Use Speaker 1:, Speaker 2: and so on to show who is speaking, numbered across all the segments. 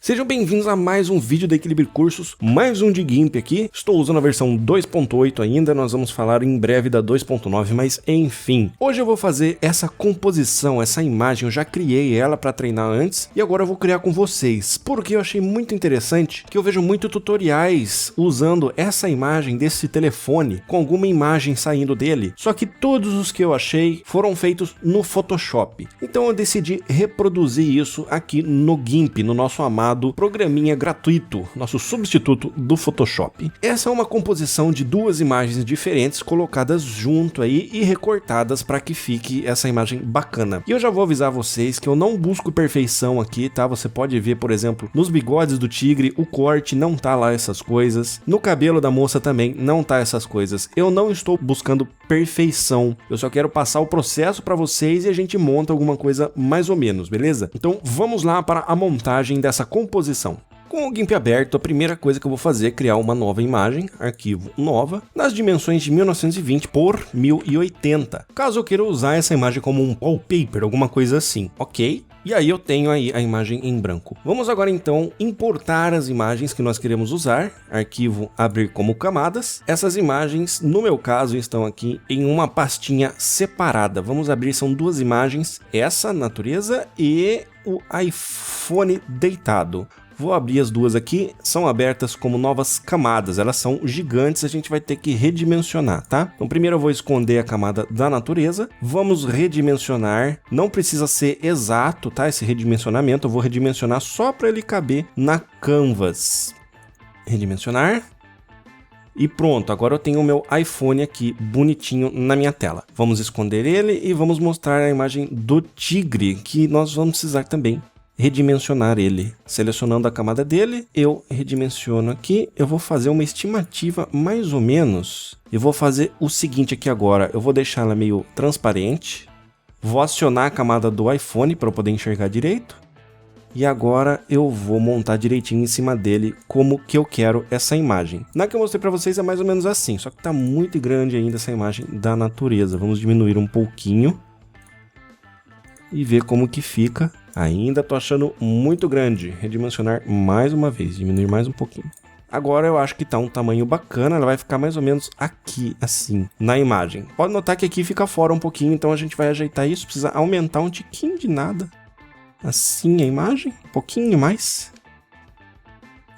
Speaker 1: Sejam bem-vindos a mais um vídeo da Equilibre Cursos, mais um de GIMP aqui. Estou usando a versão 2.8 ainda, nós vamos falar em breve da 2.9, mas enfim. Hoje eu vou fazer essa composição, essa imagem, eu já criei ela para treinar antes e agora eu vou criar com vocês, porque eu achei muito interessante que eu vejo muito tutoriais usando essa imagem desse telefone com alguma imagem saindo dele, só que todos os que eu achei foram feitos no Photoshop. Então eu decidi reproduzir isso aqui no GIMP, no nosso amado programinha gratuito, nosso substituto do Photoshop. Essa é uma composição de duas imagens diferentes colocadas junto aí e recortadas para que fique essa imagem bacana. E eu já vou avisar vocês que eu não busco perfeição aqui, tá? Você pode ver, por exemplo, nos bigodes do tigre, o corte não tá lá essas coisas. No cabelo da moça também não tá essas coisas. Eu não estou buscando perfeição. Eu só quero passar o processo para vocês e a gente monta alguma coisa mais ou menos, beleza? Então vamos lá para a montagem dessa composição. Com o GIMP aberto, a primeira coisa que eu vou fazer é criar uma nova imagem, arquivo nova, nas dimensões de 1920 por 1080. Caso eu queira usar essa imagem como um wallpaper, alguma coisa assim, ok? E aí eu tenho aí a imagem em branco. Vamos agora então importar as imagens que nós queremos usar. Arquivo abrir como camadas. Essas imagens, no meu caso, estão aqui em uma pastinha separada. Vamos abrir, são duas imagens. Essa, natureza, e o iPhone deitado. Vou abrir as duas aqui, são abertas como novas camadas, elas são gigantes, a gente vai ter que redimensionar, tá? Então primeiro eu vou esconder a camada da natureza, vamos redimensionar, não precisa ser exato, tá? Esse redimensionamento, eu vou redimensionar só para ele caber na canvas. Redimensionar. E pronto, agora eu tenho o meu iPhone aqui bonitinho na minha tela. Vamos esconder ele e vamos mostrar a imagem do tigre, que nós vamos precisar também redimensionar ele. Selecionando a camada dele, eu redimensiono aqui, eu vou fazer uma estimativa mais ou menos. Eu vou fazer o seguinte aqui agora, eu vou deixar ela meio transparente, vou acionar a camada do iPhone para eu poder enxergar direito, e agora eu vou montar direitinho em cima dele como que eu quero essa imagem. Na que eu mostrei para vocês é mais ou menos assim, só que tá muito grande ainda essa imagem da natureza. Vamos diminuir um pouquinho e ver como que fica. Ainda tô achando muito grande. Redimensionar mais uma vez, diminuir mais um pouquinho. Agora eu acho que tá um tamanho bacana, ela vai ficar mais ou menos aqui, assim, na imagem. Pode notar que aqui fica fora um pouquinho, então a gente vai ajeitar isso, precisa aumentar um tiquinho de nada. Assim a imagem, um pouquinho mais.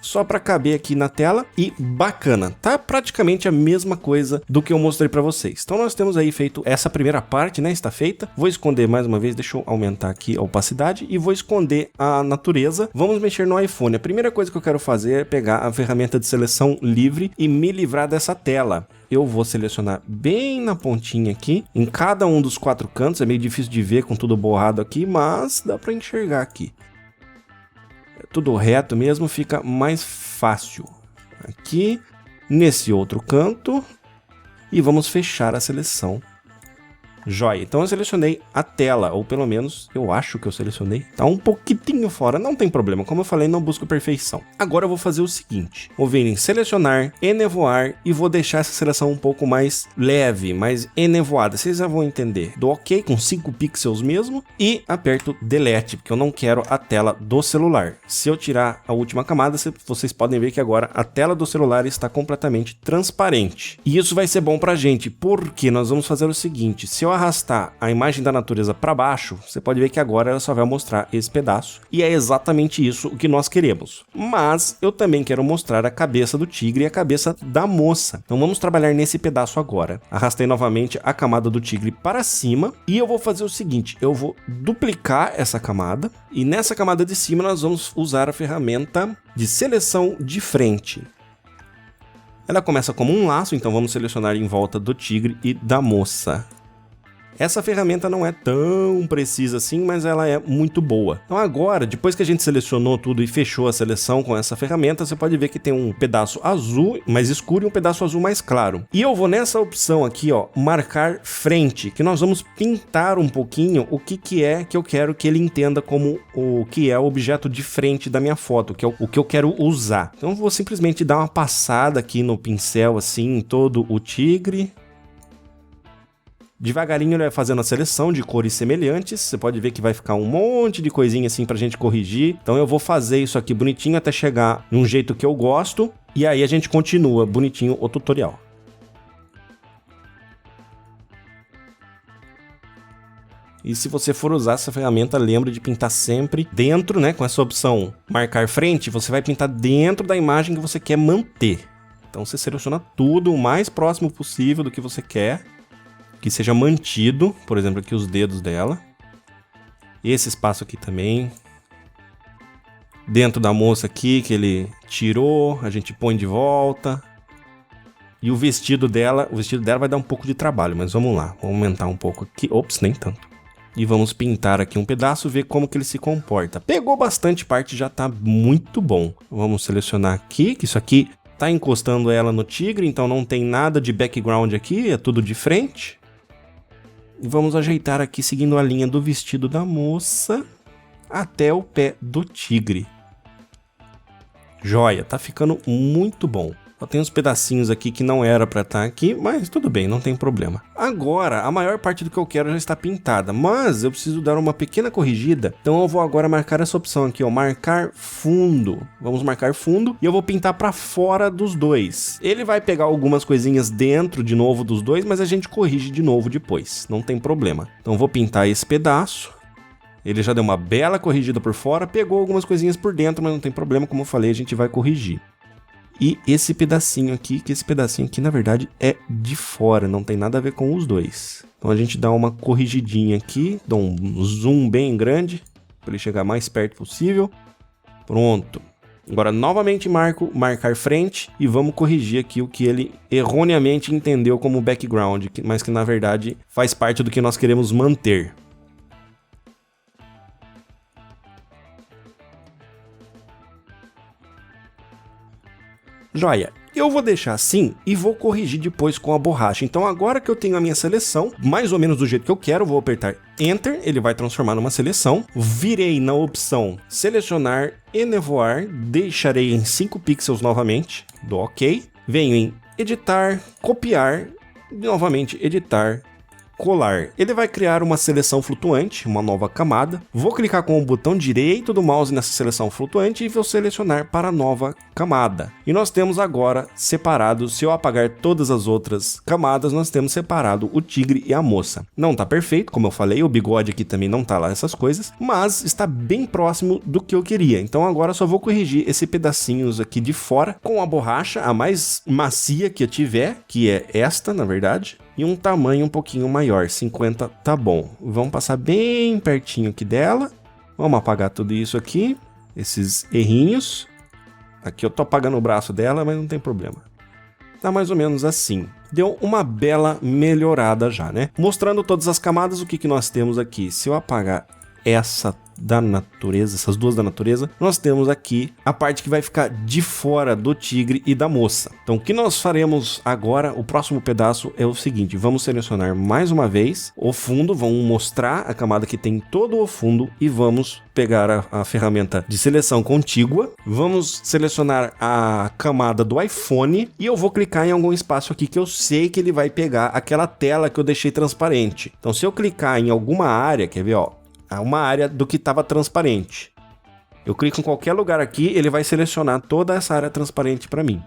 Speaker 1: Só para caber aqui na tela e bacana, tá praticamente a mesma coisa do que eu mostrei para vocês. Então nós temos aí feito essa primeira parte, né, está feita. Vou esconder mais uma vez, deixa eu aumentar aqui a opacidade e vou esconder a natureza. Vamos mexer no iPhone. A primeira coisa que eu quero fazer é pegar a ferramenta de seleção livre e me livrar dessa tela. Eu vou selecionar bem na pontinha aqui, em cada um dos quatro cantos. É meio difícil de ver com tudo borrado aqui, mas dá para enxergar aqui. Tudo reto mesmo, fica mais fácil. Aqui, nesse outro canto, e vamos fechar a seleção. Joia, então eu selecionei a tela, ou pelo menos eu acho que eu selecionei. Tá um pouquinho fora, não tem problema, como eu falei, não busco perfeição. Agora eu vou fazer o seguinte, vou vir em selecionar, enevoar e vou deixar essa seleção um pouco mais leve, mais enevoada, vocês já vão entender. Dou ok com 5 pixels mesmo e aperto delete, porque eu não quero a tela do celular. Se eu tirar a última camada, vocês podem ver que agora a tela do celular está completamente transparente. E isso vai ser bom pra gente, porque nós vamos fazer o seguinte, se eu arrastar a imagem da natureza para baixo, você pode ver que agora ela só vai mostrar esse pedaço. E é exatamente isso o que nós queremos. Mas eu também quero mostrar a cabeça do tigre e a cabeça da moça. Então vamos trabalhar nesse pedaço agora. Arrastei novamente a camada do tigre para cima. E eu vou fazer o seguinte, eu vou duplicar essa camada. E nessa camada de cima nós vamos usar a ferramenta de seleção de frente. Ela começa como um laço, então vamos selecionar em volta do tigre e da moça. Essa ferramenta não é tão precisa assim, mas ela é muito boa. Então agora, depois que a gente selecionou tudo e fechou a seleção com essa ferramenta, você pode ver que tem um pedaço azul mais escuro e um pedaço azul mais claro. E eu vou nessa opção aqui, ó, marcar frente, que nós vamos pintar um pouquinho o que é que eu quero que ele entenda como o que é o objeto de frente da minha foto, que é o que eu quero usar. Então eu vou simplesmente dar uma passada aqui no pincel assim em todo o tigre. Devagarinho ele vai fazendo a seleção de cores semelhantes. Você pode ver que vai ficar um monte de coisinha assim pra gente corrigir. Então eu vou fazer isso aqui bonitinho até chegar num jeito que eu gosto. E aí a gente continua bonitinho o tutorial. E se você for usar essa ferramenta, lembra de pintar sempre dentro, né? Com essa opção marcar frente, você vai pintar dentro da imagem que você quer manter. Então você seleciona tudo o mais próximo possível do que você quer que seja mantido. Por exemplo, aqui os dedos dela. Esse espaço aqui também. Dentro da moça aqui que ele tirou, a gente põe de volta. E o vestido dela vai dar um pouco de trabalho, mas vamos lá. Vamos aumentar um pouco aqui. Ops, nem tanto. E vamos pintar aqui um pedaço, ver como que ele se comporta. Pegou bastante parte, já tá muito bom. Vamos selecionar aqui, que isso aqui tá encostando ela no tigre, então não tem nada de background aqui, é tudo de frente. E vamos ajeitar aqui, seguindo a linha do vestido da moça, até o pé do tigre. Joia, tá ficando muito bom. Só tem uns pedacinhos aqui que não era pra estar aqui, mas tudo bem, não tem problema. Agora, a maior parte do que eu quero já está pintada, mas eu preciso dar uma pequena corrigida. Então eu vou agora marcar essa opção aqui, ó, marcar fundo. Vamos marcar fundo e eu vou pintar pra fora dos dois. Ele vai pegar algumas coisinhas dentro de novo dos dois, mas a gente corrige de novo depois, não tem problema. Então eu vou pintar esse pedaço. Ele já deu uma bela corrigida por fora, pegou algumas coisinhas por dentro, mas não tem problema, como eu falei, a gente vai corrigir. E esse pedacinho aqui, na verdade é de fora, não tem nada a ver com os dois. Então a gente dá uma corrigidinha aqui, dá um zoom bem grande, para ele chegar mais perto possível. Pronto. Agora novamente marcar frente e vamos corrigir aqui o que ele erroneamente entendeu como background, mas que na verdade faz parte do que nós queremos manter. Joia, eu vou deixar assim e vou corrigir depois com a borracha. Então agora que eu tenho a minha seleção, mais ou menos do jeito que eu quero, vou apertar Enter, ele vai transformar numa seleção. Virei na opção Selecionar e Nevoar, deixarei em 5 pixels novamente, dou OK. Venho em Editar, Copiar, e novamente Editar, Colar. Ele vai criar uma seleção flutuante, uma nova camada. Vou clicar com o botão direito do mouse nessa seleção flutuante e vou selecionar para a nova camada. E nós temos agora separado, se eu apagar todas as outras camadas, nós temos separado o tigre e a moça. Não tá perfeito, como eu falei, o bigode aqui também não tá lá essas coisas, mas está bem próximo do que eu queria. Então agora só vou corrigir esse pedacinhos aqui de fora com a borracha, a mais macia que eu tiver, que é esta, na verdade. E um tamanho um pouquinho maior, 50 tá bom. Vamos passar bem pertinho aqui dela. Vamos apagar tudo isso aqui, esses errinhos. Aqui eu tô apagando o braço dela, mas não tem problema. Tá mais ou menos assim. Deu uma bela melhorada já, né? Mostrando todas as camadas, o que que nós temos aqui. Se eu apagar essa da natureza, essas duas da natureza, nós temos aqui a parte que vai ficar de fora do tigre e da moça. Então o que nós faremos agora, o próximo pedaço é o seguinte, vamos selecionar mais uma vez o fundo, vamos mostrar a camada que tem todo o fundo e vamos pegar a ferramenta de seleção contígua, vamos selecionar a camada do iPhone e eu vou clicar em algum espaço aqui que eu sei que ele vai pegar aquela tela que eu deixei transparente. Então se eu clicar em alguma área, quer ver, ó, uma área do que estava transparente. Eu clico em qualquer lugar aqui, ele vai selecionar toda essa área transparente para mim.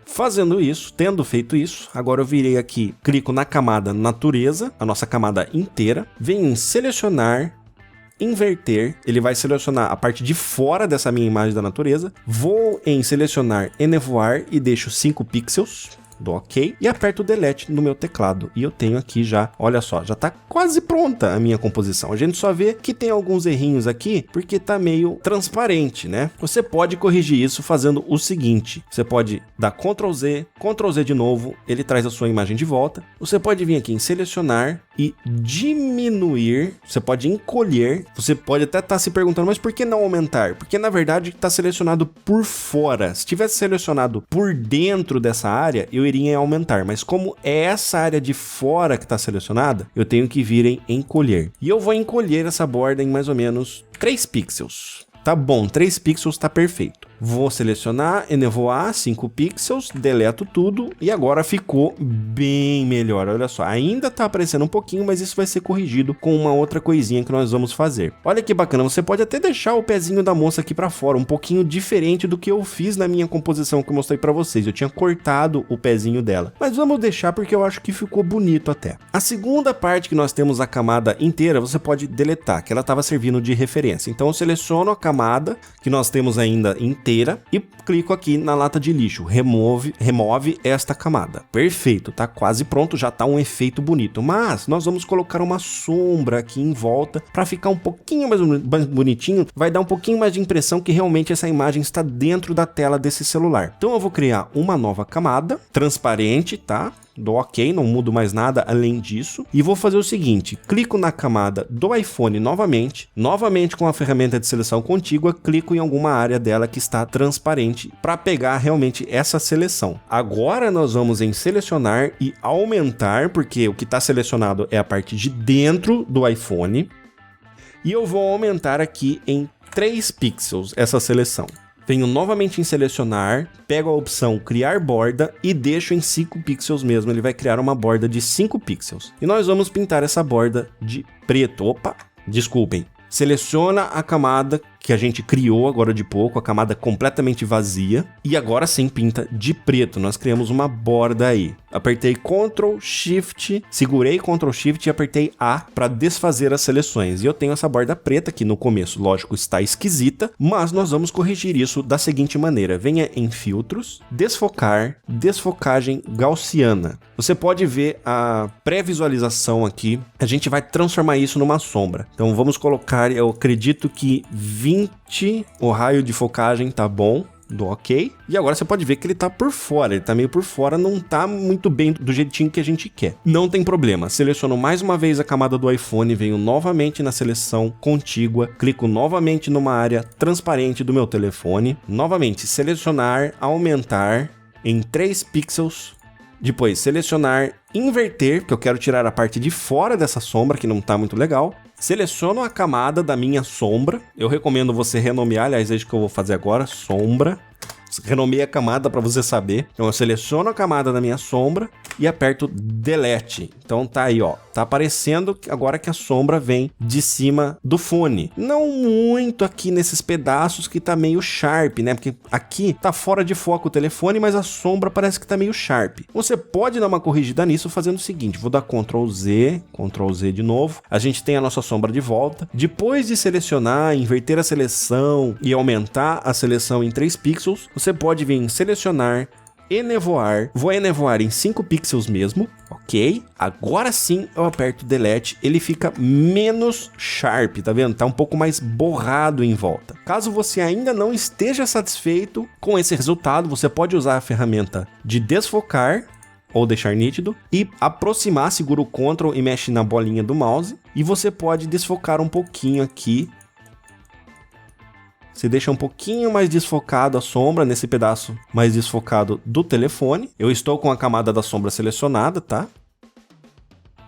Speaker 1: Fazendo isso, tendo feito isso, agora eu virei aqui, clico na camada natureza, a nossa camada inteira, venho em selecionar, inverter, ele vai selecionar a parte de fora dessa minha imagem da natureza, vou em selecionar e nevoar e deixo 5 pixels. Dou OK e aperto o Delete no meu teclado. E eu tenho aqui já, olha só, já tá quase pronta a minha composição. A gente só vê que tem alguns errinhos aqui, porque tá meio transparente, né? Você pode corrigir isso fazendo o seguinte. Você pode dar Ctrl Z de novo, ele traz a sua imagem de volta. Você pode vir aqui em selecionar e diminuir, você pode encolher. Você pode até estar se perguntando, mas por que não aumentar? Porque na verdade está selecionado por fora. Se tivesse selecionado por dentro dessa área, eu iria em aumentar, mas como é essa área de fora que está selecionada, eu tenho que vir em encolher. E eu vou encolher essa borda em mais ou menos 3 pixels. Tá bom, 3 pixels tá perfeito. Vou selecionar, enevoar 5 pixels, deleto tudo e agora ficou bem melhor. Olha só, ainda tá aparecendo um pouquinho, mas isso vai ser corrigido com uma outra coisinha que nós vamos fazer. Olha que bacana, você pode até deixar o pezinho da moça aqui pra fora, um pouquinho diferente do que eu fiz na minha composição que eu mostrei pra vocês. Eu tinha cortado o pezinho dela, mas vamos deixar porque eu acho que ficou bonito até. A segunda parte que nós temos a camada inteira, você pode deletar, que ela estava servindo de referência. Então eu seleciono a camada que nós temos ainda inteira e clico aqui na lata de lixo, remove esta camada. Perfeito, tá quase pronto, já tá um efeito bonito, mas nós vamos colocar uma sombra aqui em volta para ficar um pouquinho mais bonitinho, vai dar um pouquinho mais de impressão que realmente essa imagem está dentro da tela desse celular. Então eu vou criar uma nova camada, transparente, tá? Dou OK, não mudo mais nada além disso. E vou fazer o seguinte, clico na camada do iPhone novamente com a ferramenta de seleção contígua, clico em alguma área dela que está transparente para pegar realmente essa seleção. Agora nós vamos em selecionar e aumentar, porque o que está selecionado é a parte de dentro do iPhone. E eu vou aumentar aqui em 3 pixels essa seleção. Venho novamente em selecionar, pego a opção criar borda e deixo em 5 pixels mesmo, ele vai criar uma borda de 5 pixels. E nós vamos pintar essa borda de preto. Opa, desculpem. Seleciona a camada que a gente criou agora de pouco, a camada completamente vazia. E agora sim pinta de preto, nós criamos uma borda aí. Apertei Ctrl Shift, segurei Ctrl Shift e apertei A para desfazer as seleções. E eu tenho essa borda preta que no começo, lógico, está esquisita, mas nós vamos corrigir isso da seguinte maneira. Venha em filtros, desfocar, desfocagem gaussiana. Você pode ver a pré-visualização aqui, a gente vai transformar isso numa sombra. Então vamos colocar, eu acredito que 20, o raio de focagem tá bom, do OK. E agora você pode ver que ele tá por fora, ele tá meio por fora, não tá muito bem do jeitinho que a gente quer. Não tem problema, seleciono mais uma vez a camada do iPhone, venho novamente na seleção contígua, clico novamente numa área transparente do meu telefone, novamente selecionar, aumentar em 3 pixels, depois selecionar, inverter, porque eu quero tirar a parte de fora dessa sombra que não tá muito legal. Seleciono a camada da minha sombra. Eu recomendo você renomear, aliás, é isso que eu vou fazer agora, sombra. Renomeei a camada para você saber. Então eu seleciono a camada da minha sombra e aperto Delete. Então tá aí, ó. Tá aparecendo agora que a sombra vem de cima do fone. Não muito aqui nesses pedaços que tá meio sharp, né? Porque aqui tá fora de foco o telefone, mas a sombra parece que tá meio sharp. Você pode dar uma corrigida nisso fazendo o seguinte. Vou dar Ctrl Z de novo. A gente tem a nossa sombra de volta. Depois de selecionar, inverter a seleção e aumentar a seleção em 3 pixels, você pode vir em selecionar, enevoar, vou enevoar em 5 pixels mesmo, ok? Agora sim eu aperto Delete, ele fica menos sharp, tá vendo? Tá um pouco mais borrado em volta. Caso você ainda não esteja satisfeito com esse resultado, você pode usar a ferramenta de desfocar, ou deixar nítido, e aproximar, segura o Ctrl e mexe na bolinha do mouse, e você pode desfocar um pouquinho aqui. Você deixa um pouquinho mais desfocado a sombra, nesse pedaço mais desfocado do telefone. Eu estou com a camada da sombra selecionada, tá?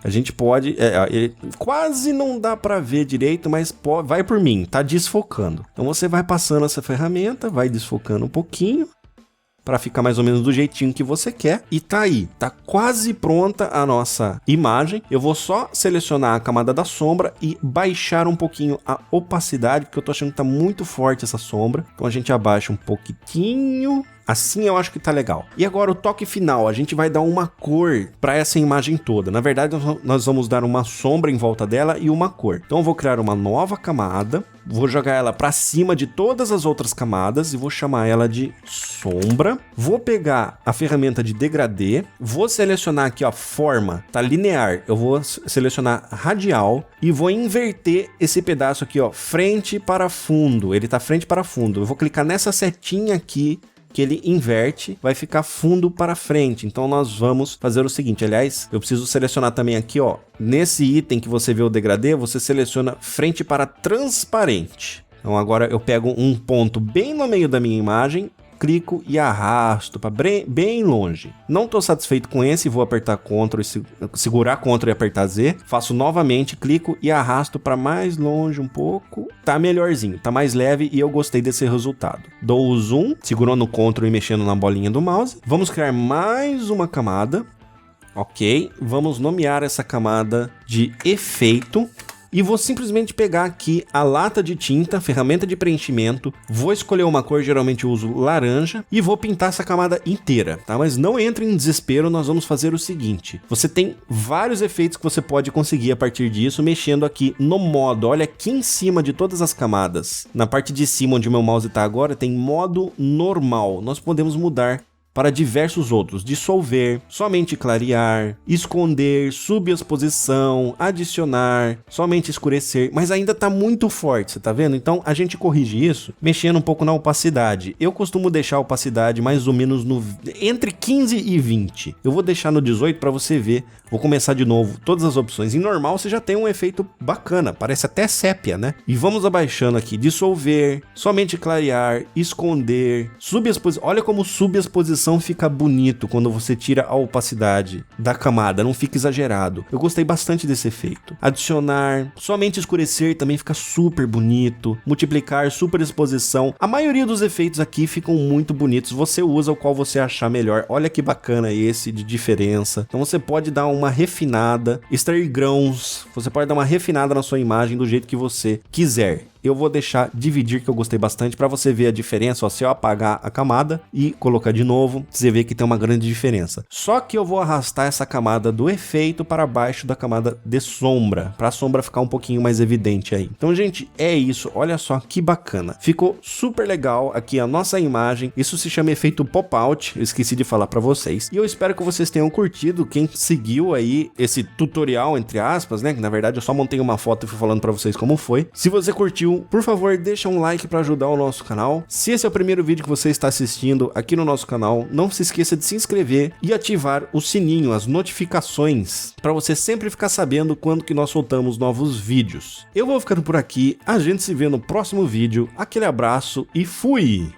Speaker 1: A gente pode... ele quase não dá pra ver direito, mas vai por mim, tá desfocando. Então você vai passando essa ferramenta, vai desfocando um pouquinho, para ficar mais ou menos do jeitinho que você quer. E tá aí, tá quase pronta a nossa imagem. Eu vou só selecionar a camada da sombra e baixar um pouquinho a opacidade, porque eu tô achando que tá muito forte essa sombra. Então a gente abaixa um pouquinho. Assim eu acho que tá legal. E agora o toque final, a gente vai dar uma cor para essa imagem toda. Na verdade, nós vamos dar uma sombra em volta dela e uma cor. Então eu vou criar uma nova camada, vou jogar ela para cima de todas as outras camadas e vou chamar ela de sombra. Vou pegar a ferramenta de degradê, vou selecionar aqui, ó, forma, tá linear. Eu vou selecionar radial e vou inverter esse pedaço aqui, ó, frente para fundo. Ele tá frente para fundo. Eu vou clicar nessa setinha aqui, que ele inverte, vai ficar fundo para frente. Então nós vamos fazer o seguinte, aliás, eu preciso selecionar também aqui, ó, nesse item que você vê o degradê, você seleciona frente para transparente. Então agora eu pego um ponto bem no meio da minha imagem, clico e arrasto para bem longe. Não estou satisfeito com esse, vou apertar Ctrl e segurar Ctrl e apertar Z. Faço novamente, clico e arrasto para mais longe um pouco. Tá melhorzinho, tá mais leve e eu gostei desse resultado. Dou o zoom, segurando o Ctrl e mexendo na bolinha do mouse. Vamos criar mais uma camada. Ok, vamos nomear essa camada de efeito. E vou simplesmente pegar aqui a lata de tinta, ferramenta de preenchimento, vou escolher uma cor, geralmente eu uso laranja, e vou pintar essa camada inteira, tá? Mas não entre em desespero, nós vamos fazer o seguinte, você tem vários efeitos que você pode conseguir a partir disso, mexendo aqui no modo, olha aqui em cima de todas as camadas, na parte de cima onde o meu mouse está agora, tem modo normal, nós podemos mudar para diversos outros, dissolver, somente clarear, esconder, subexposição, adicionar, somente escurecer, mas ainda tá muito forte, você tá vendo? Então a gente corrige isso mexendo um pouco na opacidade. Eu costumo deixar a opacidade mais ou menos entre 15 e 20. Eu vou deixar no 18 para você ver. Vou começar de novo, todas as opções. Em normal você já tem um efeito bacana, parece até sépia, né? E vamos abaixando aqui, dissolver, somente clarear, esconder, subexposição. Olha como subexposição fica bonito quando você tira a opacidade da camada, não fica exagerado. Eu gostei bastante desse efeito. Adicionar, somente escurecer também fica super bonito. Multiplicar, superexposição. A maioria dos efeitos aqui ficam muito bonitos. Você usa o qual você achar melhor. Olha que bacana esse de diferença. Então você pode dar uma refinada, extrair grãos, você pode dar uma refinada na sua imagem do jeito que você quiser. Eu vou deixar dividir, que eu gostei bastante, para você ver a diferença. Ó, se eu apagar a camada e colocar de novo, você vê que tem uma grande diferença. Só que eu vou arrastar essa camada do efeito para baixo da camada de sombra, para a sombra ficar um pouquinho mais evidente aí. Então, gente, é isso. Olha só que bacana. Ficou super legal aqui a nossa imagem. Isso se chama efeito pop-out. Eu esqueci de falar para vocês. E eu espero que vocês tenham curtido. Quem seguiu aí esse tutorial, entre aspas, né? Que na verdade eu só montei uma foto e fui falando para vocês como foi. Se você curtiu, por favor, deixa um like para ajudar o nosso canal. Se esse é o primeiro vídeo que você está assistindo aqui no nosso canal, não se esqueça de se inscrever e ativar o sininho, as notificações, para você sempre ficar sabendo quando que nós soltamos novos vídeos. Eu vou ficando por aqui, a gente se vê no próximo vídeo. Aquele abraço e fui!